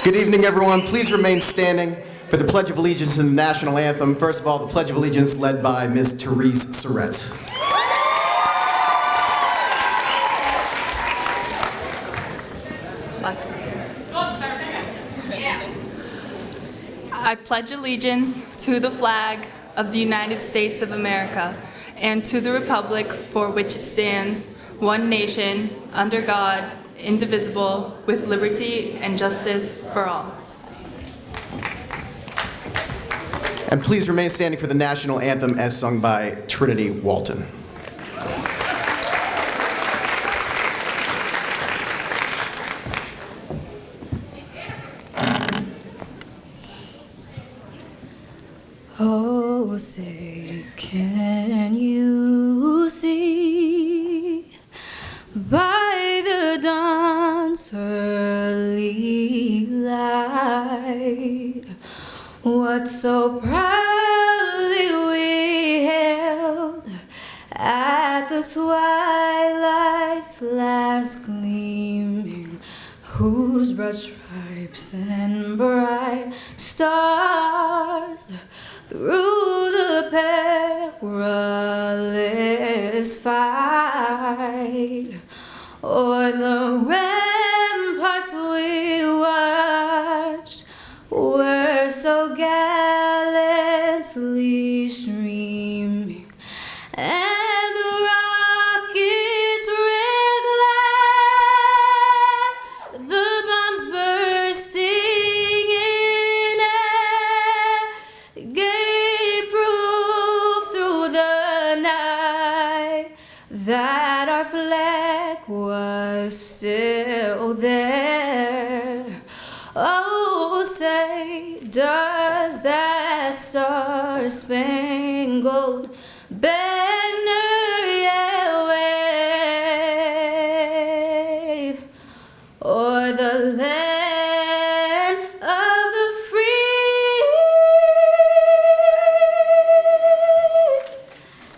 Good evening, everyone. Please remain standing for the Pledge of Allegiance and the National Anthem. First of all, the Pledge of Allegiance led by Ms. Therese Surrett. I pledge allegiance to the flag of the United States of America and to the republic for which it stands, one nation, under God, indivisible, with liberty and justice for all. And please remain standing for the National Anthem as sung by Trinity Walton. Oh, say, can you see by the dawn's early light what so proudly we hailed at the twilight's last gleaming, whose broad stripes and bright stars through the perilous fight o'er the ramparts we watched were so gallantly streaming, and the rockets' red glare, the bombs bursting in air, gave proof through the night that our flag was still there. Oh, say, does that star-spangled banner yet wave o'er the land of the free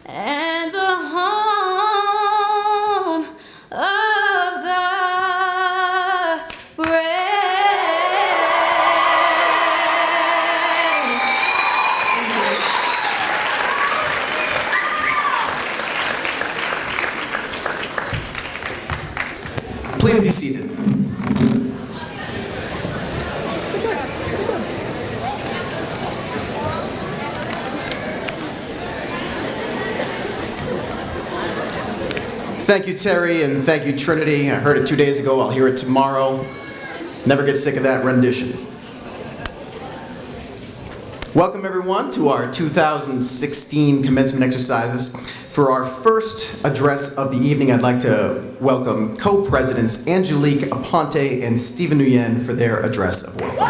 and the home of the brave? Please be seated. Thank you, Terry, and thank you, Trinity. I heard it 2 days ago. I'll hear it tomorrow. Never get sick of that rendition. Welcome, everyone, to our 2016 commencement exercises. For our first address of the evening, I'd like to welcome co-presidents Angelique Aponte and Stephen Nguyen for their address of welcome.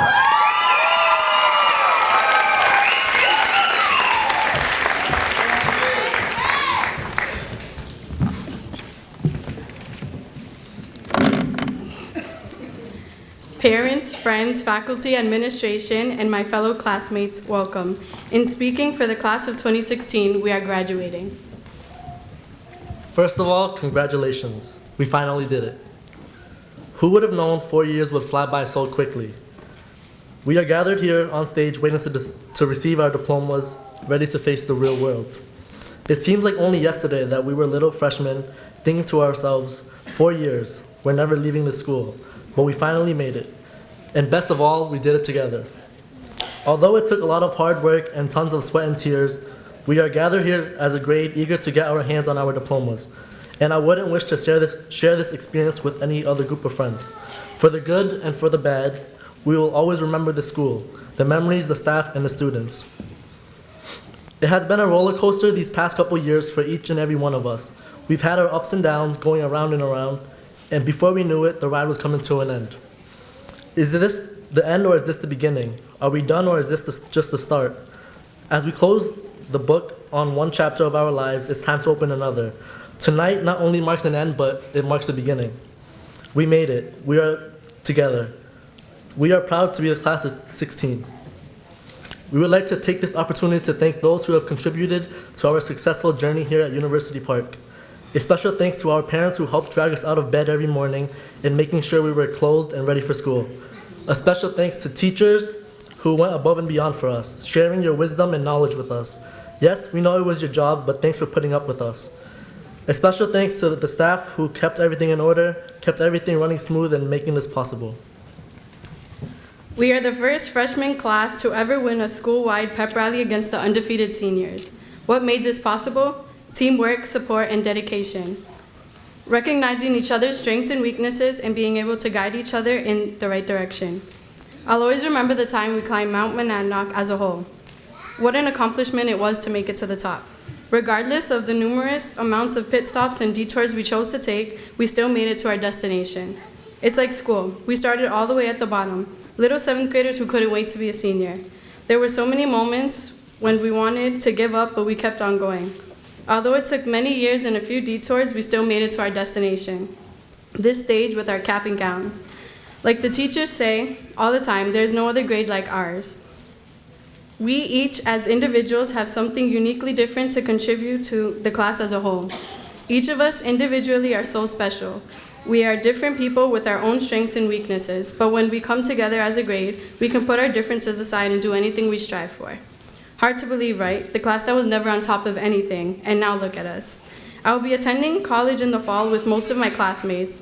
Parents, friends, faculty, administration, and my fellow classmates, welcome. In speaking for the class of 2016, we are graduating. First of all, congratulations. We finally did it. Who would have known 4 years would fly by so quickly? We are gathered here on stage waiting to receive our diplomas, ready to face the real world. It seems like only yesterday that we were little freshmen thinking to ourselves, 4 years, we're never leaving the school, but we finally made it. And best of all, we did it together. Although it took a lot of hard work and tons of sweat and tears, we are gathered here as a grade eager to get our hands on our diplomas. And I wouldn't wish to share this experience with any other group of friends. For the good and for the bad, we will always remember the school, the memories, the staff, and the students. It has been a roller coaster these past couple years for each and every one of us. We've had our ups and downs going around and around, and before we knew it, the ride was coming to an end. Is this the end or is this the beginning? Are we done or is this just the start? As we close the book on one chapter of our lives, it's time to open another. Tonight not only marks an end, but it marks the beginning. We made it. We are together. We are proud to be the class of 16. We would like to take this opportunity to thank those who have contributed to our successful journey here at University Park. A special thanks to our parents who helped drag us out of bed every morning and making sure we were clothed and ready for school. A special thanks to teachers who went above and beyond for us, sharing your wisdom and knowledge with us. Yes, we know it was your job, but thanks for putting up with us. A special thanks to the staff who kept everything in order, kept everything running smooth, and making this possible. We are the first freshman class to ever win a school-wide pep rally against the undefeated seniors. What made this possible? Teamwork, support, and dedication. Recognizing each other's strengths and weaknesses and being able to guide each other in the right direction. I'll always remember the time we climbed Mount Monadnock as a whole. What an accomplishment it was to make it to the top. Regardless of the numerous amounts of pit stops and detours we chose to take, we still made it to our destination. It's like school. We started all the way at the bottom, little 7th graders who couldn't wait to be a senior. There were so many moments when we wanted to give up, but we kept on going. Although it took many years and a few detours, we still made it to our destination. This stage with our cap and gowns. Like the teachers say all the time, there's no other grade like ours. We each, as individuals, have something uniquely different to contribute to the class as a whole. Each of us individually are so special. We are different people with our own strengths and weaknesses, but when we come together as a grade, we can put our differences aside and do anything we strive for. Hard to believe, right? The class that was never on top of anything, and now look at us. I will be attending college in the fall with most of my classmates.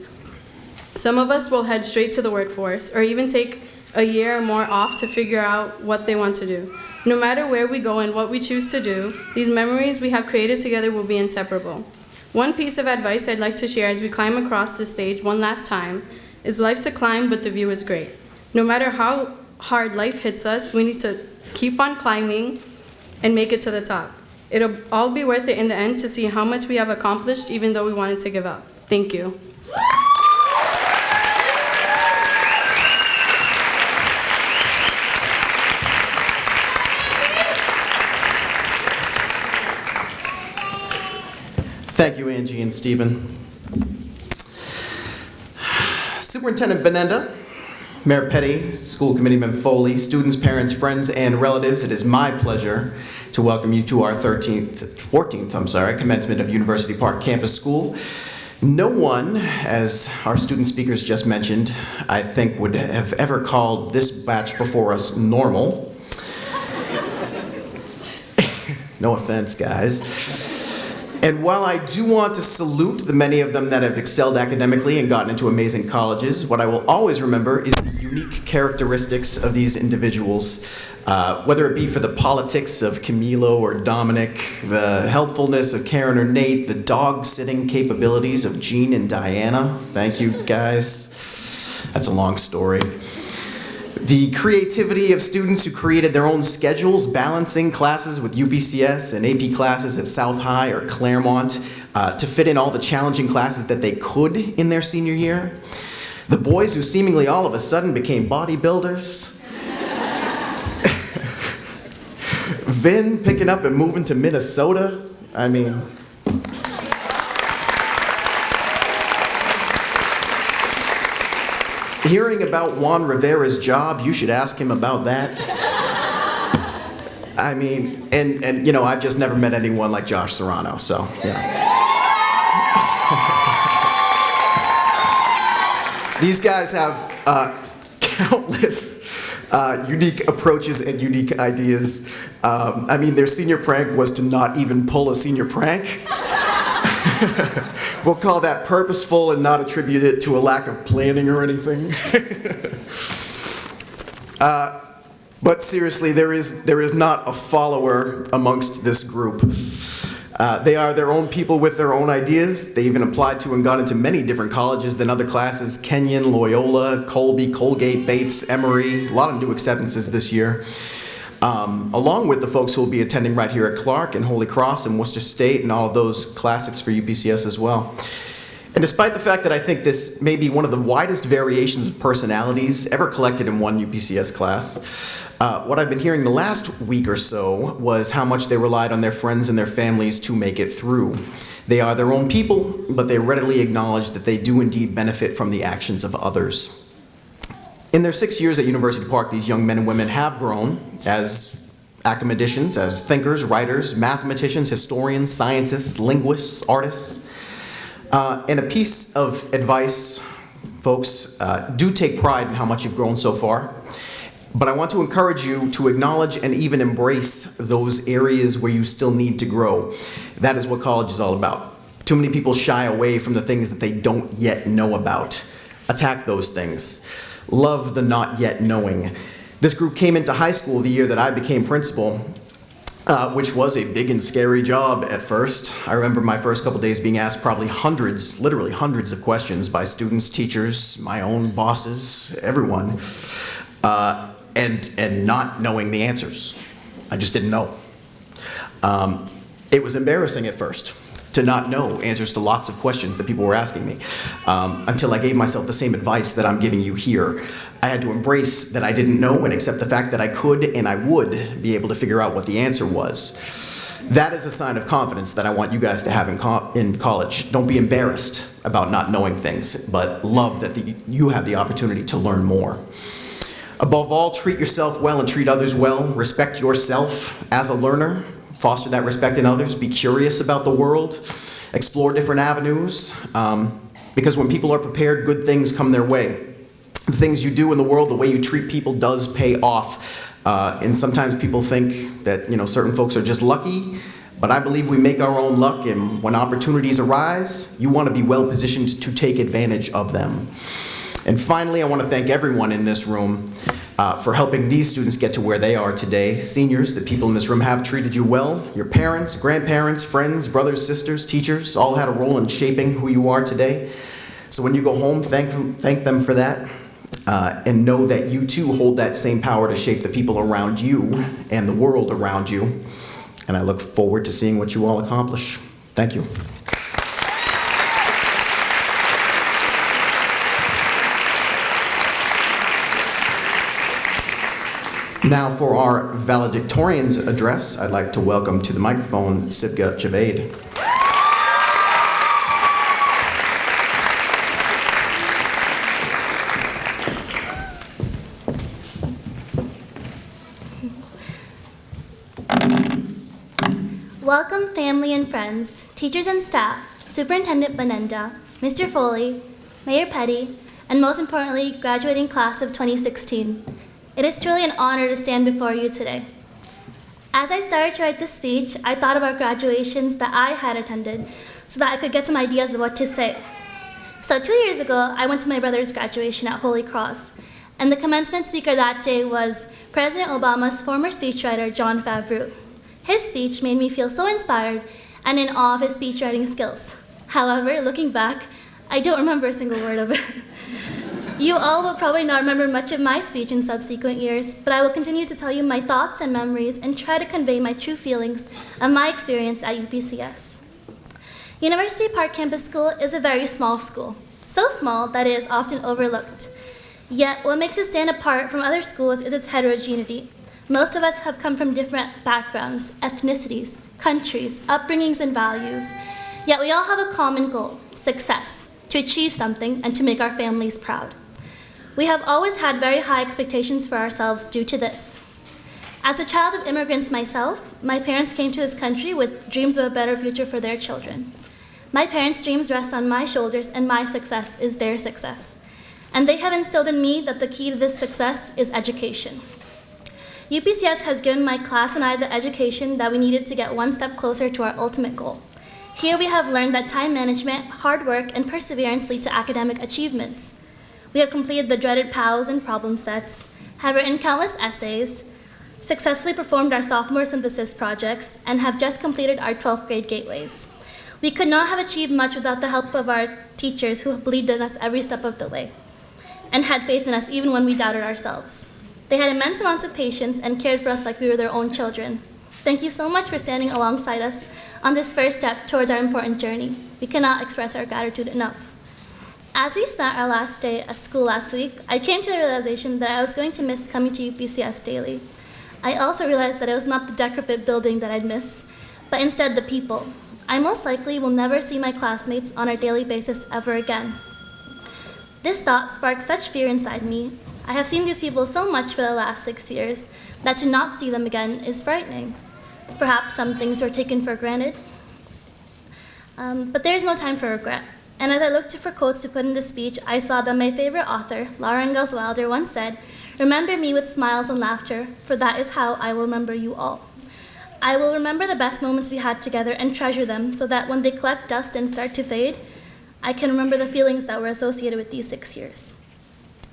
Some of us will head straight to the workforce, or even take a year or more off to figure out what they want to do. No matter where we go and what we choose to do, these memories we have created together will be inseparable. One piece of advice I'd like to share as we climb across the stage one last time is life's a climb, but the view is great. No matter how hard life hits us, we need to keep on climbing and make it to the top. It'll all be worth it in the end to see how much we have accomplished, even though we wanted to give up. Thank you. Thank you, Angie and Stephen. Superintendent Benenda, Mayor Petty, School Committeeman Foley, students, parents, friends, and relatives, it is my pleasure to welcome you to our 14th commencement of University Park Campus School. No one, as our student speakers just mentioned, I think would have ever called this batch before us normal. No offense, guys. And while I do want to salute the many of them that have excelled academically and gotten into amazing colleges, what I will always remember is the unique characteristics of these individuals, whether it be for the politics of Camilo or Dominic, the helpfulness of Karen or Nate, the dog-sitting capabilities of Jean and Diana. Thank you, guys. That's a long story. The creativity of students who created their own schedules, balancing classes with UPCS and AP classes at South High or Claremont to fit in all the challenging classes that they could in their senior year. The boys who seemingly all of a sudden became bodybuilders. Vin picking up and moving to Minnesota. I mean... Hearing about Juan Rivera's job, you should ask him about that. I mean, and you know, I've just never met anyone like Josh Serrano, so, yeah. These guys have countless unique approaches and unique ideas. Their senior prank was to not even pull a senior prank. We'll call that purposeful and not attribute it to a lack of planning or anything. But seriously, there is not a follower amongst this group. They are their own people with their own ideas. They even applied to and got into many different colleges than other classes: Kenyon, Loyola, Colby, Colgate, Bates, Emory. A lot of new acceptances this year. Along with the folks who will be attending right here at Clark and Holy Cross and Worcester State and all of those classics for UPCS as well. And despite the fact that I think this may be one of the widest variations of personalities ever collected in one UPCS class, what I've been hearing the last week or so was how much they relied on their friends and their families to make it through. They are their own people, but they readily acknowledge that they do indeed benefit from the actions of others. In their 6 years at University Park, these young men and women have grown as academicians, as thinkers, writers, mathematicians, historians, scientists, linguists, artists. And a piece of advice, folks, do take pride in how much you've grown so far. But I want to encourage you to acknowledge and even embrace those areas where you still need to grow. That is what college is all about. Too many people shy away from the things that they don't yet know about. Attack those things. Love the not yet knowing. This group came into high school the year that I became principal, which was a big and scary job at first. I remember my first couple days being asked probably hundreds, literally hundreds of questions by students, teachers, my own bosses, everyone, and not knowing the answers. I just didn't know. It was embarrassing at first to not know answers to lots of questions that people were asking me, until I gave myself the same advice that I'm giving you here. I had to embrace that I didn't know and accept the fact that I could and I would be able to figure out what the answer was. That is a sign of confidence that I want you guys to have in college. Don't be embarrassed about not knowing things, but love that you have the opportunity to learn more. Above all, treat yourself well and treat others well. Respect yourself as a learner. Foster that respect in others. Be curious about the world. Explore different avenues. Because when people are prepared, good things come their way. The things you do in the world, the way you treat people does pay off. And sometimes people think that, certain folks are just lucky, but I believe we make our own luck, and when opportunities arise, you want to be well positioned to take advantage of them. And finally, I want to thank everyone in this room for helping these students get to where they are today. Seniors, the people in this room have treated you well. Your parents, grandparents, friends, brothers, sisters, teachers, all had a role in shaping who you are today. So when you go home, thank them for that. And know that you too hold that same power to shape the people around you and the world around you. And I look forward to seeing what you all accomplish. Thank you. Now for our valedictorian's address, I'd like to welcome to the microphone Sibga Javed. Welcome, family and friends, teachers and staff, Superintendent Benenda, Mr. Foley, Mayor Petty, and most importantly, graduating class of 2016. It is truly an honor to stand before you today. As I started to write this speech, I thought about graduations that I had attended so that I could get some ideas of what to say. So 2 years ago, I went to my brother's graduation at Holy Cross, and the commencement speaker that day was President Obama's former speechwriter, John Favreau. His speech made me feel so inspired and in awe of his speechwriting skills. However, looking back, I don't remember a single word of it. You all will probably not remember much of my speech in subsequent years, but I will continue to tell you my thoughts and memories and try to convey my true feelings of my experience at UPCS. University Park Campus School is a very small school, so small that it is often overlooked. Yet, what makes it stand apart from other schools is its heterogeneity. Most of us have come from different backgrounds, ethnicities, countries, upbringings, and values. Yet we all have a common goal, success, to achieve something and to make our families proud. We have always had very high expectations for ourselves due to this. As a child of immigrants myself, my parents came to this country with dreams of a better future for their children. My parents' dreams rest on my shoulders, and my success is their success. and they have instilled in me that the key to this success is education. UPCS has given my class and I the education that we needed to get one step closer to our ultimate goal. Here we have learned that time management, hard work, and perseverance lead to academic achievements. We have completed the dreaded POWs and problem sets, have written countless essays, successfully performed our sophomore synthesis projects, and have just completed our 12th grade gateways. We could not have achieved much without the help of our teachers who believed in us every step of the way and had faith in us even when we doubted ourselves. They had immense amounts of patience and cared for us like we were their own children. Thank you so much for standing alongside us on this first step towards our important journey. We cannot express our gratitude enough. As we spent our last day at school last week, I came to the realization that I was going to miss coming to UPCS daily. I also realized that it was not the decrepit building that I'd miss, but instead the people. I most likely will never see my classmates on a daily basis ever again. This thought sparked such fear inside me. I have seen these people so much for the last 6 years that to not see them again is frightening. Perhaps some things were taken for granted. But there is no time for regret. And as I looked for quotes to put in this speech, I saw that my favorite author, Laura Ingalls Wilder, once said, "Remember me with smiles and laughter, for that is how I will remember you all." I will remember the best moments we had together and treasure them so that when they collect dust and start to fade, I can remember the feelings that were associated with these 6 years.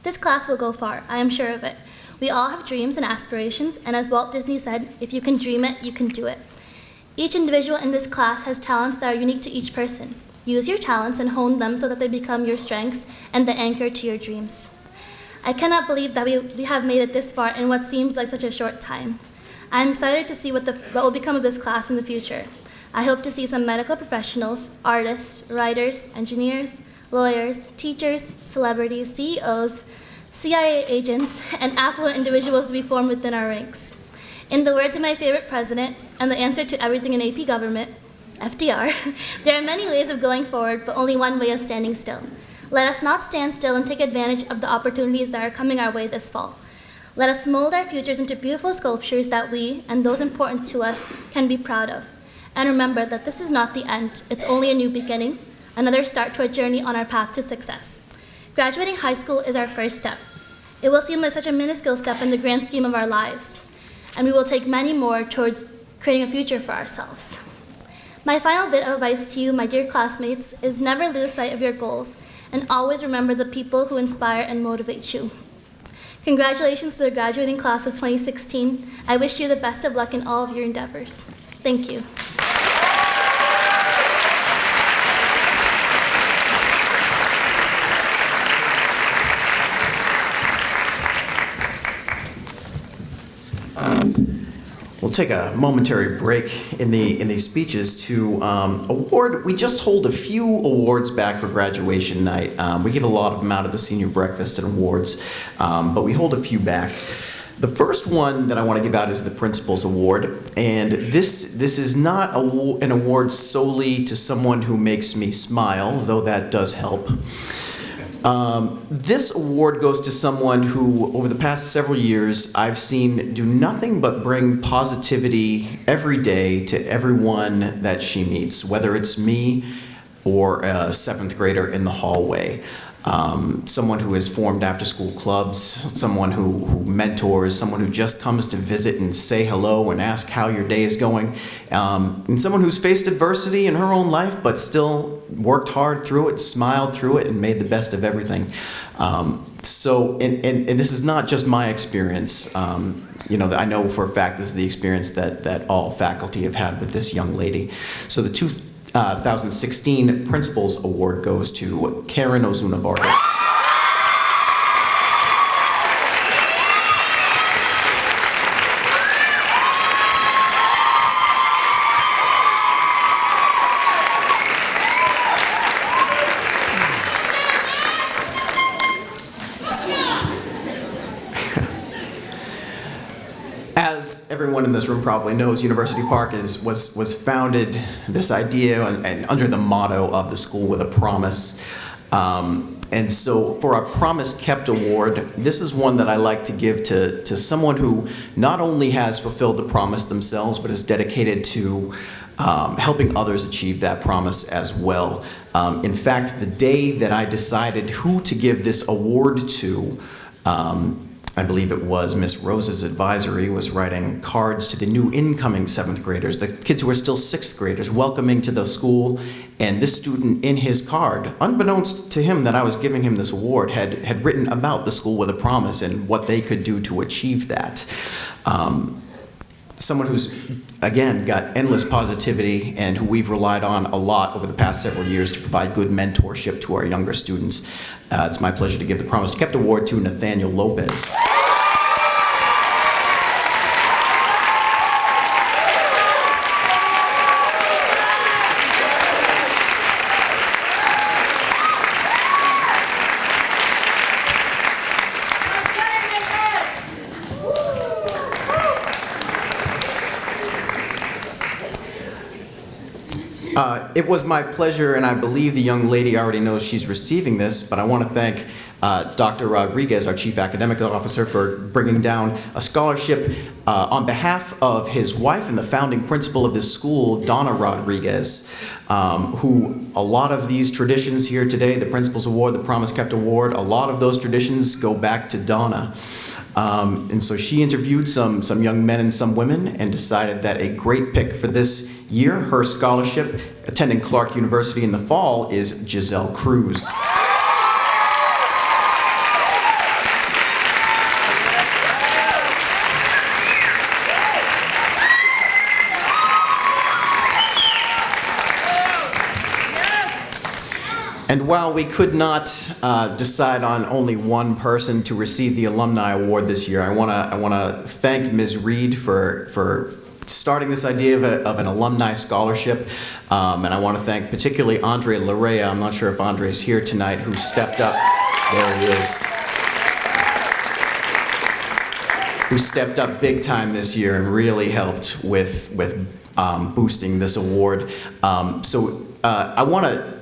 This class will go far, I am sure of it. We all have dreams and aspirations, and as Walt Disney said, if you can dream it, you can do it. Each individual in this class has talents that are unique to each person. Use your talents and hone them so that they become your strengths and the anchor to your dreams. I cannot believe that we have made it this far in what seems like such a short time. I am excited to see what will become of this class in the future. I hope to see some medical professionals, artists, writers, engineers, lawyers, teachers, celebrities, CEOs, CIA agents, and affluent individuals to be formed within our ranks. In the words of my favorite president and the answer to everything in AP government, FDR, there are many ways of going forward, but only one way of standing still. Let us not stand still and take advantage of the opportunities that are coming our way this fall. Let us mold our futures into beautiful sculptures that we, and those important to us, can be proud of. And remember that this is not the end, it's only a new beginning, another start to a journey on our path to success. Graduating high school is our first step. It will seem like such a minuscule step in the grand scheme of our lives, and we will take many more towards creating a future for ourselves. My final bit of advice to you, my dear classmates, is never lose sight of your goals, and always remember the people who inspire and motivate you. Congratulations to the graduating class of 2016. I wish you the best of luck in all of your endeavors. Thank you. We'll take a momentary break in these speeches to award. We just hold a few awards back for graduation night. We give a lot of them out at the senior breakfast and awards, but we hold a few back. The first one that I want to give out is the Principal's Award, and this is not an award solely to someone who makes me smile, though that does help. This award goes to someone who, over the past several years, I've seen do nothing but bring positivity every day to everyone that she meets, whether it's me or a 7th grader in the hallway. Someone who has formed after-school clubs, someone who mentors, someone who just comes to visit and say hello and ask how your day is going, and someone who's faced adversity in her own life but still worked hard through it, smiled through it, and made the best of everything. And this is not just my experience. I know for a fact this is the experience that all faculty have had with this young lady. So the 2016 Principal's Award goes to Karen Ozuna Vargas. As everyone in this room probably knows, University Park was founded, this idea, and under the motto of the school with a promise. And so for our Promise Kept Award, this is one that I like to give to someone who not only has fulfilled the promise themselves, but is dedicated to helping others achieve that promise as well. In fact, the day that I decided who to give this award to, I believe it was Miss Rose's advisory, was writing cards to the new incoming 7th graders, the kids who are still 6th graders, welcoming to the school. And this student in his card, unbeknownst to him that I was giving him this award, had written about the school with a promise and what they could do to achieve that. Someone who's, again, got endless positivity and who we've relied on a lot over the past several years to provide good mentorship to our younger students. It's my pleasure to give the Promise Kept Award to Nathaniel Lopez. It was my pleasure, and I believe the young lady already knows she's receiving this, but I want to thank Dr. Rodriguez, our Chief Academic Officer, for bringing down a scholarship on behalf of his wife and the founding principal of this school, Donna Rodriguez, who a lot of these traditions here today, the Principal's Award, the Promise Kept Award, a lot of those traditions go back to Donna. And so she interviewed some young men and some women and decided that a great pick for this year, her scholarship, attending Clark University in the fall, is Giselle Cruz. And while we could not decide on only one person to receive the Alumni Award this year, I want to thank Ms. Reed for starting this idea of an alumni scholarship, and I want to thank particularly Andre Larea. I'm not sure if Andre's here tonight, who stepped up. There he is. Who stepped up big time this year and really helped with boosting this award. So I want to,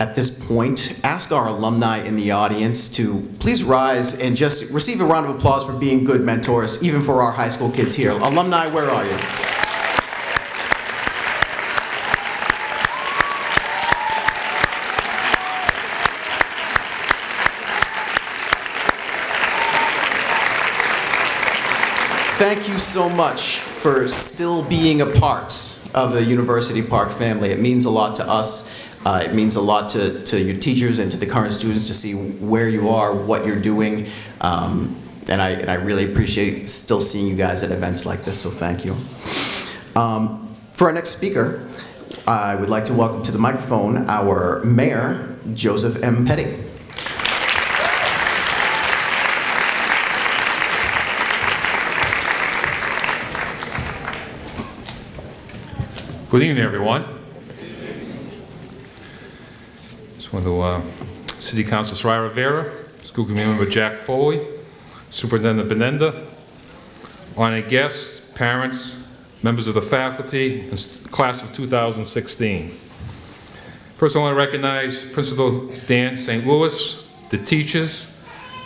at this point, ask our alumni in the audience to please rise and just receive a round of applause for being good mentors, even for our high school kids here. Alumni, where are you? Thank you so much for still being a part of the University Park family. It means a lot to us. It means a lot to your teachers and to the current students to see where you are, what you're doing, and I really appreciate still seeing you guys at events like this, so thank you. For our next speaker, I would like to welcome to the microphone our Mayor, Joseph M. Petty. Good evening, everyone. Just want to City Council Soraya Rivera, School Committee Member Jack Foley, Superintendent Benenda, honored guests, parents, members of the faculty, and class of 2016. First, I want to recognize Principal Dan St. Louis, the teachers,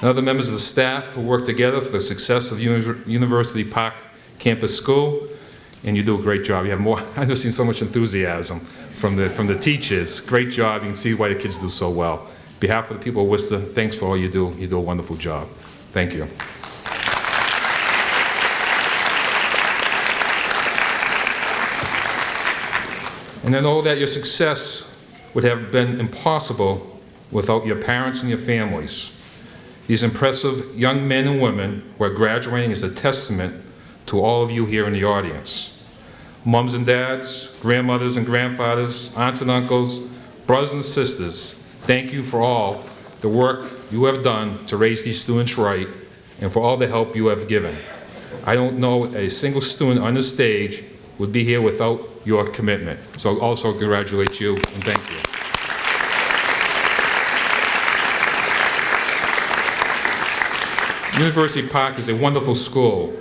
and other members of the staff who work together for the success of University Park Campus School. And you do a great job. You have more, I've never seen so much enthusiasm from the teachers. Great job. You can see why the kids do so well. On behalf of the people of Worcester, thanks for all you do. You do a wonderful job. Thank you. And I know that your success would have been impossible without your parents and your families. These impressive young men and women who are graduating is a testament to all of you here in the audience. Moms and dads, grandmothers and grandfathers, aunts and uncles, brothers and sisters, thank you for all the work you have done to raise these students right and for all the help you have given. I don't know a single student on this stage would be here without your commitment. So I also congratulate you and thank you. University Park is a wonderful school.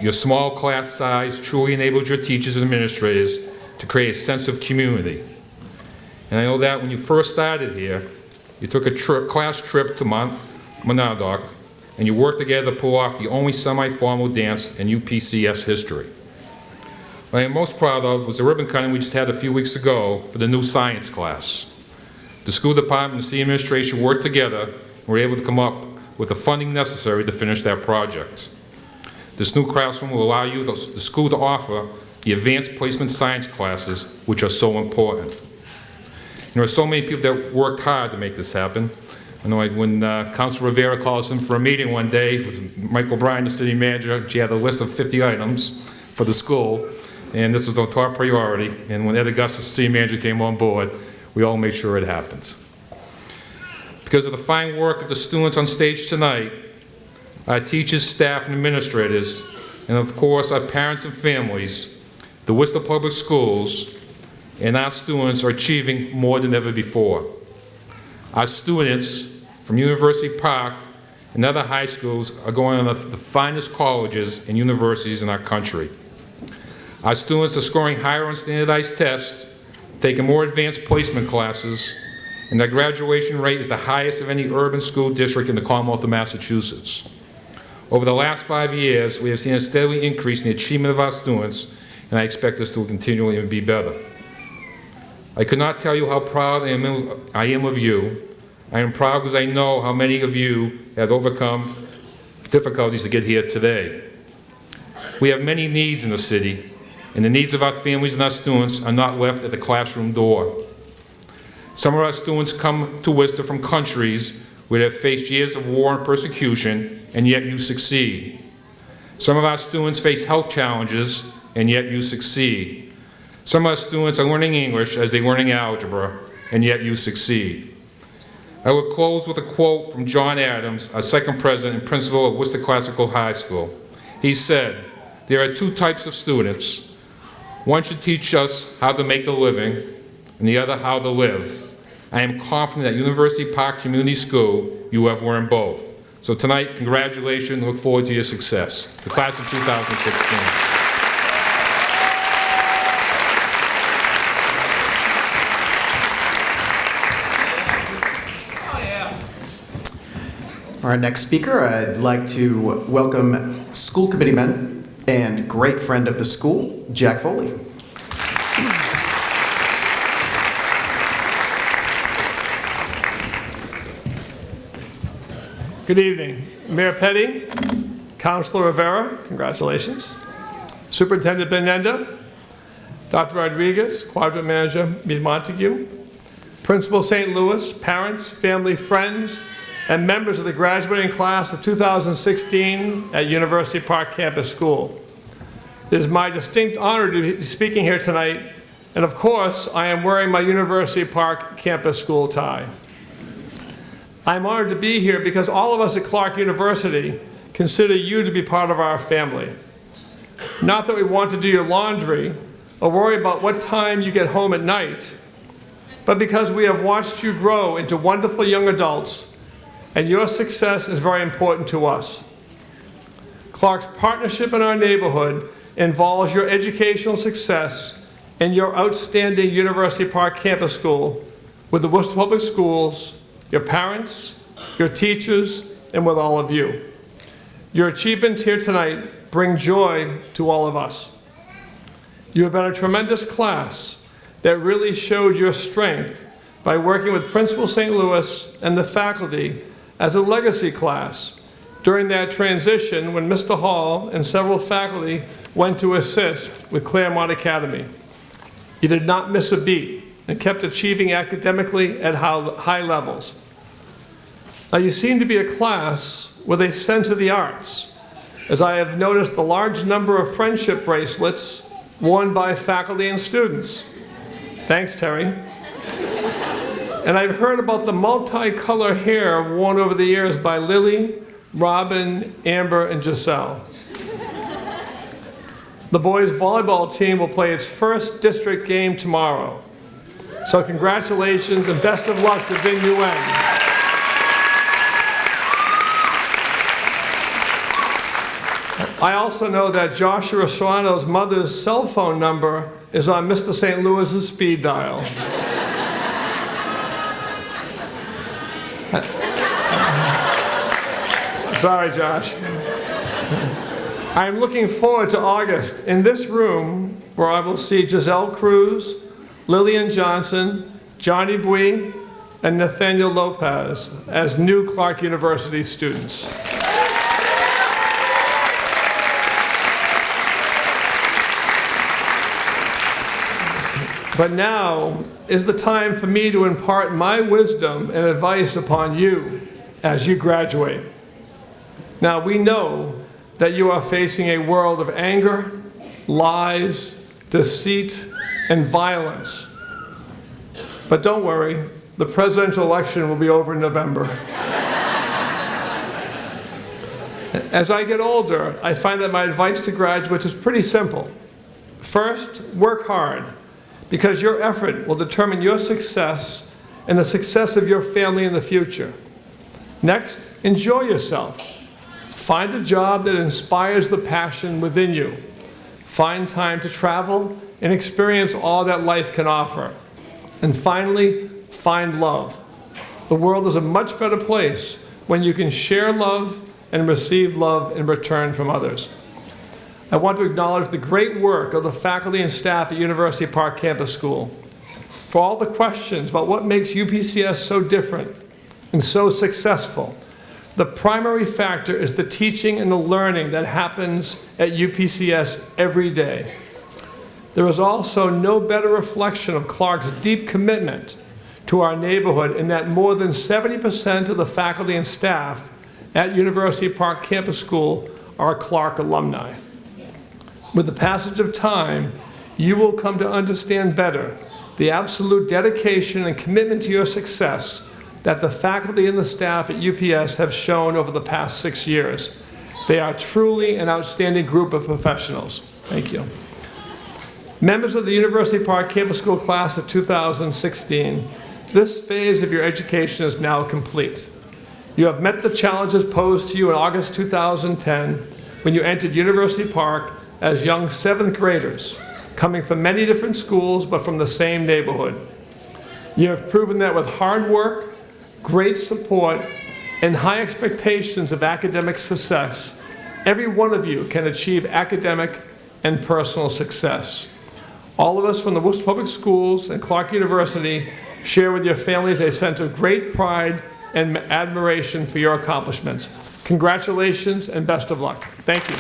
Your small class size truly enabled your teachers and administrators to create a sense of community. And I know that when you first started here, You took a class trip to Monadnock, and you worked together to pull off the only semi-formal dance in UPCF's history. What I am most proud of was the ribbon cutting we just had a few weeks ago for the new science class. The school department and city administration worked together and were able to come up with the funding necessary to finish that project. This new classroom will allow the school to offer the advanced placement science classes, which are so important. There are so many people that worked hard to make this happen. I know when Councilor Rivera called us in for a meeting one day with Mike O'Brien, the city manager, she had a list of 50 items for the school, and this was a top priority. And when Ed Augustus, the city manager, came on board, we all made sure it happens. Because of the fine work of the students on stage tonight, our teachers, staff, and administrators, and of course our parents and families, the Worcester Public Schools, and our students are achieving more than ever before. Our students from University Park and other high schools are going on the finest colleges and universities in our country. Our students are scoring higher on standardized tests, taking more advanced placement classes, and their graduation rate is the highest of any urban school district in the Commonwealth of Massachusetts. Over the last 5 years, we have seen a steady increase in the achievement of our students, and I expect this to continually be better. I could not tell you how proud I am of you. I am proud because I know how many of you have overcome difficulties to get here today. We have many needs in the city, and the needs of our families and our students are not left at the classroom door. Some of our students come to Worcester from countries where they have faced years of war and persecution, and yet you succeed. Some of our students face health challenges, and yet you succeed. Some of our students are learning English as they're learning algebra, and yet you succeed. I will close with a quote from John Adams, our second president and principal of Worcester Classical High School. He said, "There are two types of students. One should teach us how to make a living, and the other how to live. I am confident at University Park Community School you have learned both." So tonight, congratulations, look forward to your success. The class of 2016. Our next speaker, I'd like to welcome school committeeman and great friend of the school, Jack Foley. Good evening. Mayor Petty, Councilor Rivera, congratulations. Superintendent Benenda, Dr. Rodriguez, Quadrant Manager Mead Montague, Principal St. Louis, parents, family, friends, and members of the graduating class of 2016 at University Park Campus School. It is my distinct honor to be speaking here tonight, and of course, I am wearing my University Park Campus School tie. I'm honored to be here because all of us at Clark University consider you to be part of our family. Not that we want to do your laundry or worry about what time you get home at night, but because we have watched you grow into wonderful young adults, and your success is very important to us. Clark's partnership in our neighborhood involves your educational success and your outstanding University Park Campus School with the Worcester Public Schools, your parents, your teachers, and with all of you. Your achievements here tonight bring joy to all of us. You have been a tremendous class that really showed your strength by working with Principal St. Louis and the faculty as a legacy class during that transition when Mr. Hall and several faculty went to assist with Claremont Academy. You did not miss a beat and kept achieving academically at high levels. Now, you seem to be a class with a sense of the arts, as I have noticed the large number of friendship bracelets worn by faculty and students. Thanks, Terry. And I've heard about the multicolor hair worn over the years by Lily, Robin, Amber, and Giselle. The boys' volleyball team will play its first district game tomorrow. So congratulations and best of luck to Vinh Nguyen. I also know that Joshua Serrano's mother's cell phone number is on Mr. St. Louis's speed dial. Sorry, Josh. I'm looking forward to August in this room where I will see Giselle Cruz, Lillian Johnson, Johnny Bui, and Nathaniel Lopez as new Clark University students. But now is the time for me to impart my wisdom and advice upon you as you graduate. Now, we know that you are facing a world of anger, lies, deceit, and violence. But don't worry, the presidential election will be over in November. As I get older, I find that my advice to graduates is pretty simple. First, work hard, because your effort will determine your success and the success of your family in the future. Next, enjoy yourself. Find a job that inspires the passion within you. Find time to travel and experience all that life can offer. And finally, find love. The world is a much better place when you can share love and receive love in return from others. I want to acknowledge the great work of the faculty and staff at University Park Campus School. For all the questions about what makes UPCS so different and so successful, the primary factor is the teaching and the learning that happens at UPCS every day. There is also no better reflection of Clark's deep commitment to our neighborhood in that more than 70% of the faculty and staff at University Park Campus School are Clark alumni. With the passage of time, you will come to understand better the absolute dedication and commitment to your success that the faculty and the staff at UPS have shown over the past 6 years. They are truly an outstanding group of professionals. Thank you. Members of the University Park Campus School class of 2016, this phase of your education is now complete. You have met the challenges posed to you in August 2010 when you entered University Park as young 7th graders, coming from many different schools but from the same neighborhood. You have proven that with hard work, great support, and high expectations of academic success, every one of you can achieve academic and personal success. All of us from the Worcester Public Schools and Clark University share with your families a sense of great pride and admiration for your accomplishments. Congratulations and best of luck. Thank you.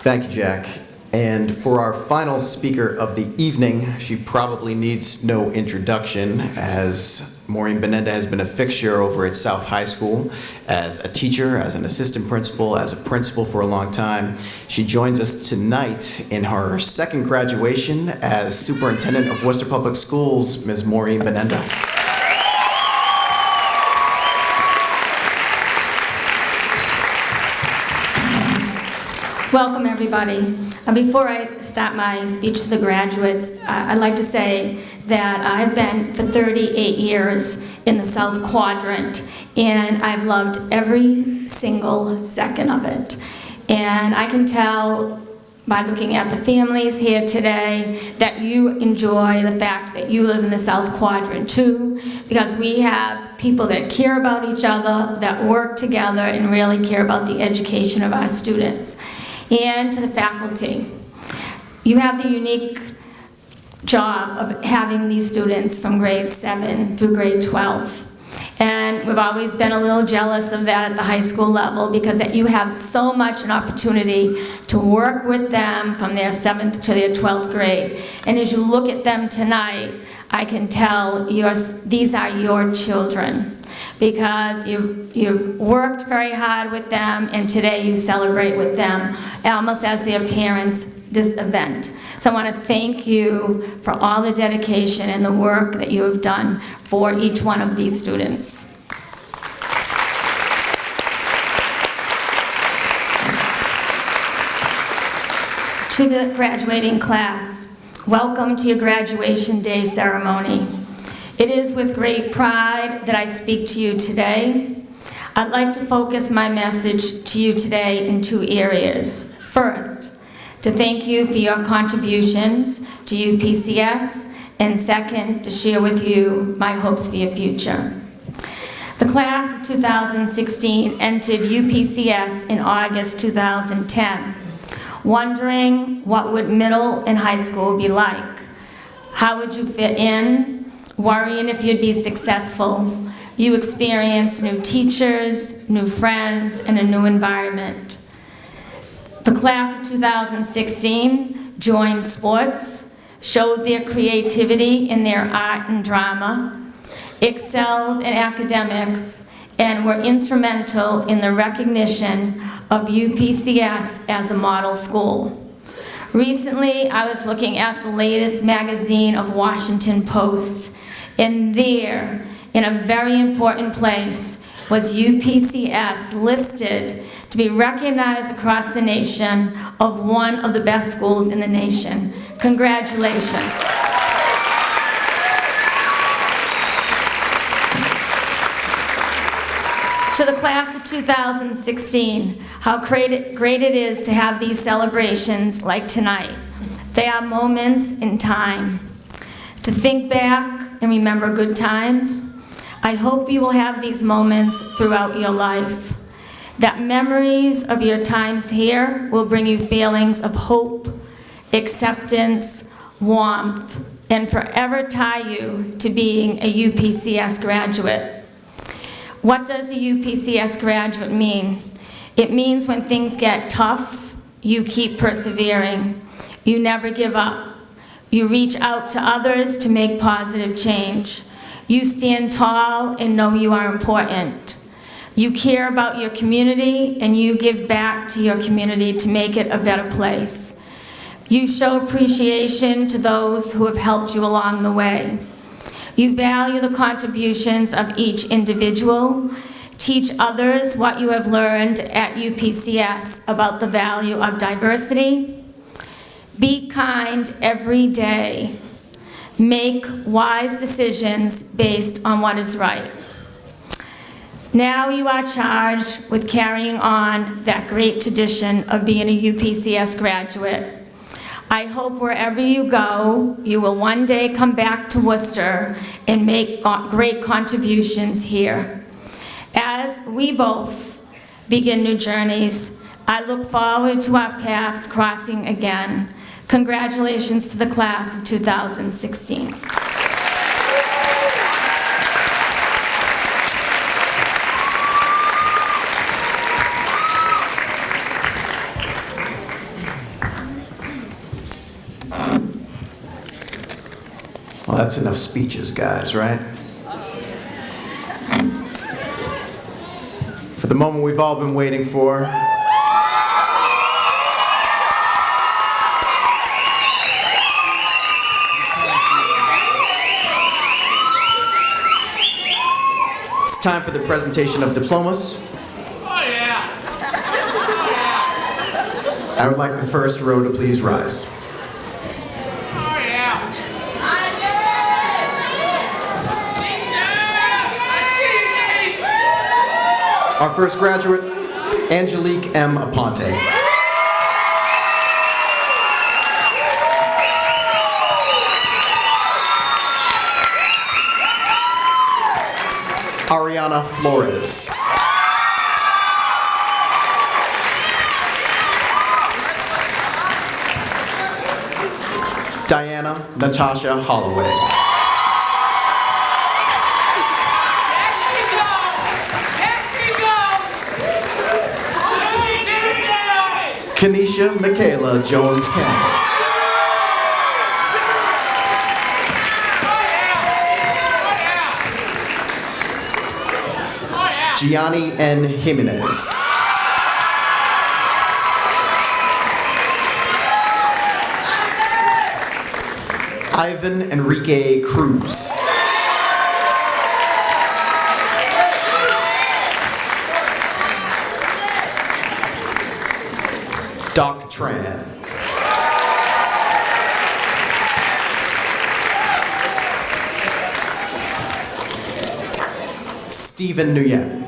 Thank you, Jack. And for our final speaker of the evening, she probably needs no introduction, as Maureen Benenda has been a fixture over at South High School as a teacher, as an assistant principal, as a principal for a long time. She joins us tonight in her second graduation as Superintendent of Worcester Public Schools, Ms. Maureen Benenda. Welcome, everybody. Before I start my speech to the graduates, I'd like to say that I've been for 38 years in the South Quadrant, and I've loved every single second of it. And I can tell by looking at the families here today that you enjoy the fact that you live in the South Quadrant too, because we have people that care about each other, that work together, and really care about the education of our students. And to the faculty, you have the unique job of having these students from grade 7 through grade 12. And we've always been a little jealous of that at the high school level, because that you have so much an opportunity to work with them from their 7th to their 12th grade. And as you look at them tonight, I can tell these are your children, because you've worked very hard with them, and today you celebrate with them almost as their parents this event. So I want to thank you for all the dedication and the work that you have done for each one of these students. To the graduating class, welcome to your graduation day ceremony. It is with great pride that I speak to you today. I'd like to focus my message to you today in 2 areas. First, to thank you for your contributions to UPCS, and second, to share with you my hopes for your future. The class of 2016 entered UPCS in August 2010, wondering what would middle and high school be like. How would you fit in? Worrying if you'd be successful. You experienced new teachers, new friends, and a new environment. The class of 2016 joined sports, showed their creativity in their art and drama, excelled in academics, and were instrumental in the recognition of UPCS as a model school. Recently, I was looking at the latest magazine of Washington Post, and there, in a very important place, was UPCS listed to be recognized across the nation of one of the best schools in the nation. Congratulations. To the class of 2016, how great it is to have these celebrations like tonight. They are moments in time to think back and remember good times. I hope you will have these moments throughout your life. That memories of your times here will bring you feelings of hope, acceptance, warmth, and forever tie you to being a UPCS graduate. What does a UPCS graduate mean? It means when things get tough, you keep persevering. You never give up. You reach out to others to make positive change. You stand tall and know you are important. You care about your community and you give back to your community to make it a better place. You show appreciation to those who have helped you along the way. You value the contributions of each individual. Teach others what you have learned at UPCS about the value of diversity. Be kind every day. Make wise decisions based on what is right. Now you are charged with carrying on that great tradition of being a UPCS graduate. I hope wherever you go, you will one day come back to Worcester and make great contributions here. As we both begin new journeys, I look forward to our paths crossing again. Congratulations to the class of 2016. Well, that's enough speeches, guys, right? For the moment we've all been waiting for. It's time for the presentation of diplomas. Oh, yeah. I would like the first row to please rise. Our first graduate, Angelique M. Aponte. Ariana Flores. Diana Natasha Holloway. Kenesha Michaela Jones Campbell. Gianni N. Jimenez. Ivan Enrique Cruz. Doc Tran. Stephen Nguyen.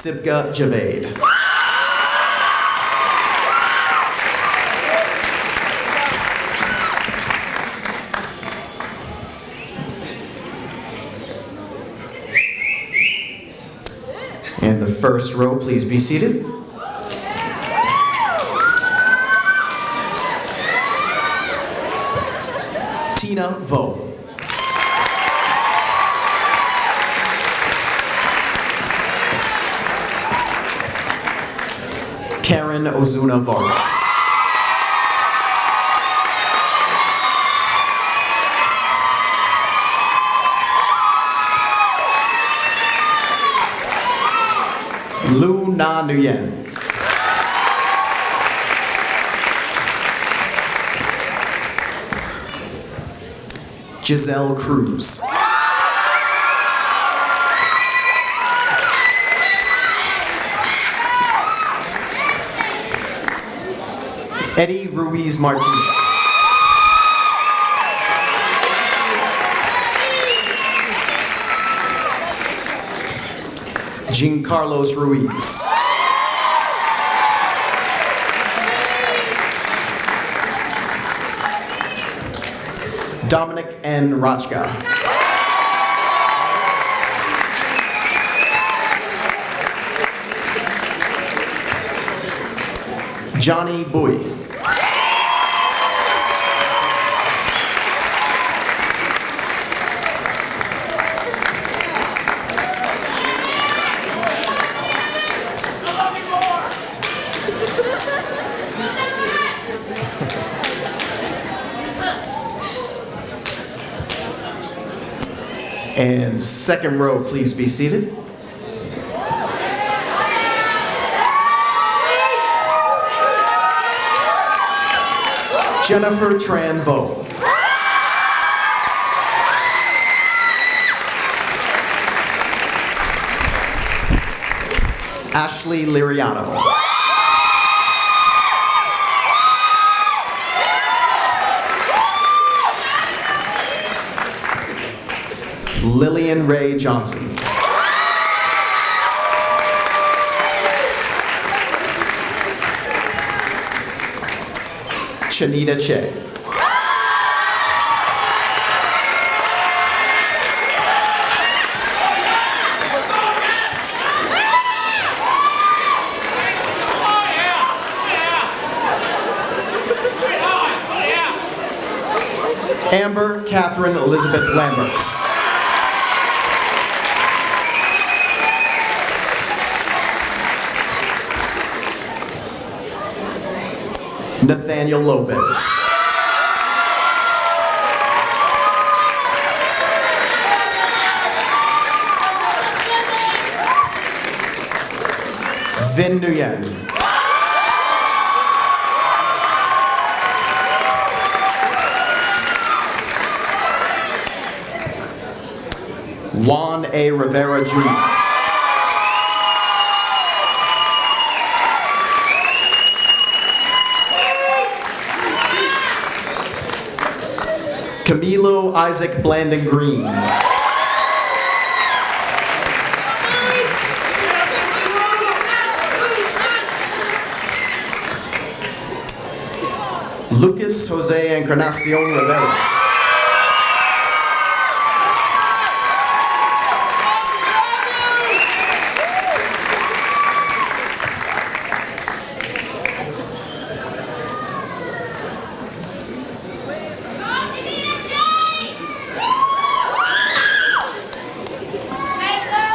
Sibga Javed. And the first row, please be seated. Tina Vo. Karen Ozuna Vargas. Lu Na Nguyen. Giselle Cruz. Eddie Ruiz Martinez. Jean Carlos Ruiz. Dominic N. Rochka. Johnny Bui. And second row, please be seated. Jennifer Tran Vo. Ashley Liriano. Lillian Ray Johnson. Chanita Che. Amber Catherine Elizabeth Lambert. Nathaniel Lopez. Vin Nguyen. Juan A. Rivera Jr. Camilo Isaac Blandon Green. Lucas Jose Encarnacion Rivera.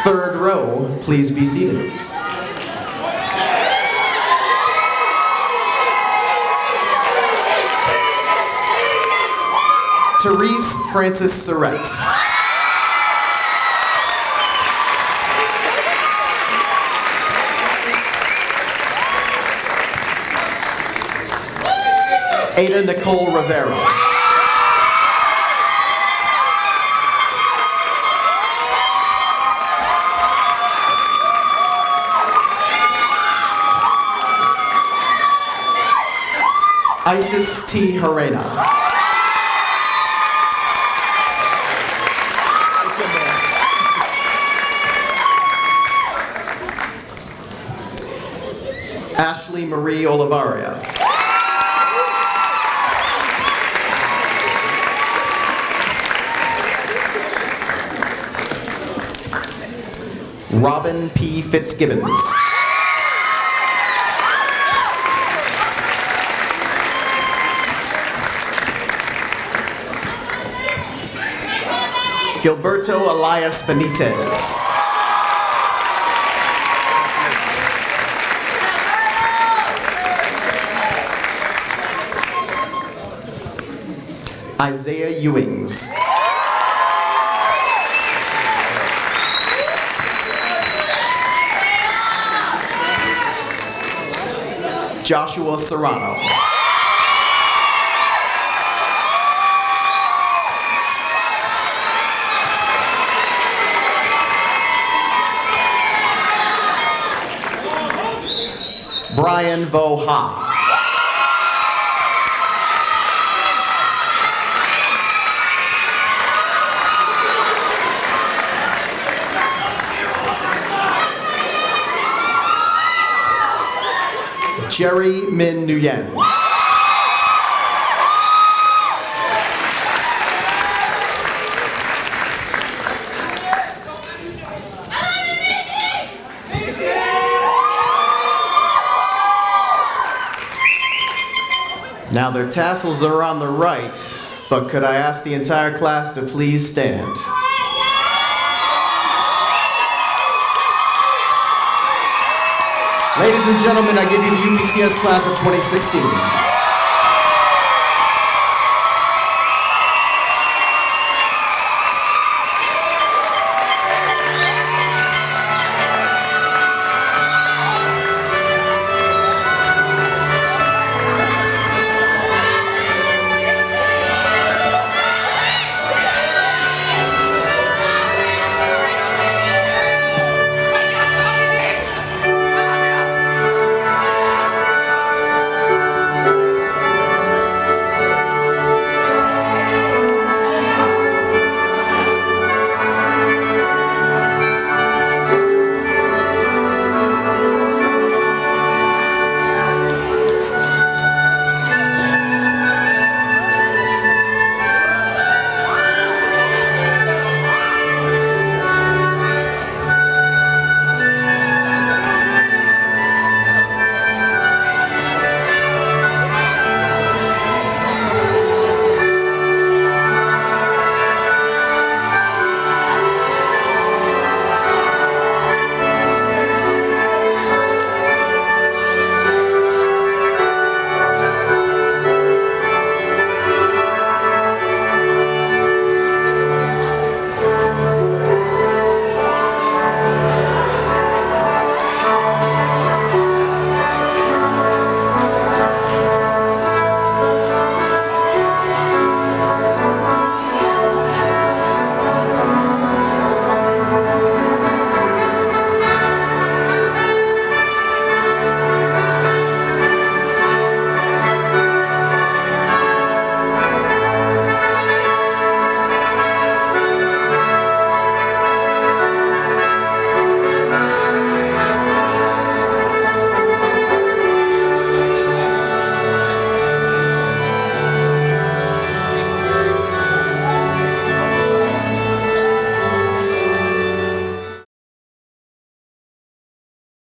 Third row, please be seated. Therese Francis Surretts. Ada Nicole Rivera. Isis T. Herena. Ashley Marie Olivaria. Robin P. Fitzgibbons. Gilberto Elias Benitez. Isaiah Ewings. Joshua Serrano. Brian Vo Ha. Jerry Min Nguyen. Now their tassels are on the right, but could I ask the entire class to please stand? Ladies and gentlemen, I give you the UPCS class of 2016.